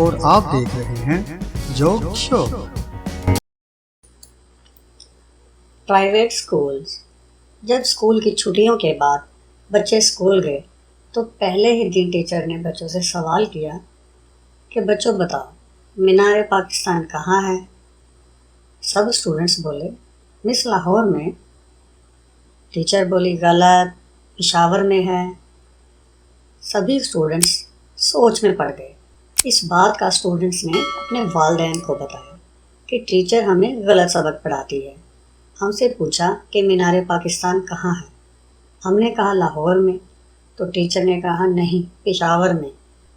और आप देख रहे हैं जोक शो। Private schools. जब स्कूल की छुट्टियों के बाद बच्चे स्कूल गए तो पहले ही दिन टीचर ने बच्चों से सवाल किया कि बच्चों बताओ मीनार पाकिस्तान कहाँ है। सब स्टूडेंट्स बोले मिस लाहौर में। टीचर बोली गलत, पेशावर में है। सभी स्टूडेंट्स सोच में पड़ गए। इस बात का स्टूडेंट्स ने अपने वालिदैन को बताया कि टीचर हमें गलत सबक पढ़ाती है। हमसे पूछा कि मीनार पाकिस्तान कहाँ है। हमने कहा लाहौर में। तो टीचर ने कहा नहीं, पेशावर में।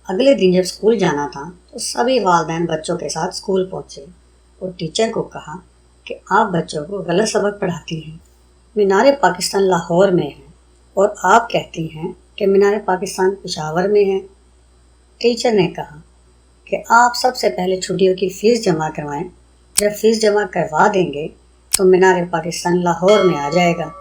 अगले दिन जब स्कूल जाना था तो सभी वालिदैन बच्चों के साथ स्कूल पहुँचे और टीचर को कहा कि आप बच्चों को गलत सबक पढ़ाती हैं। मीनार पाकिस्तान लाहौर में है और आप कहती हैं कि मीनार पाकिस्तान पेशावर में है। टीचर ने कहा कि आप सबसे पहले छुट्टियों की फ़ीस जमा करवाएं। जब फ़ीस जमा करवा देंगे तो मीनार पाकिस्तान लाहौर में आ जाएगा।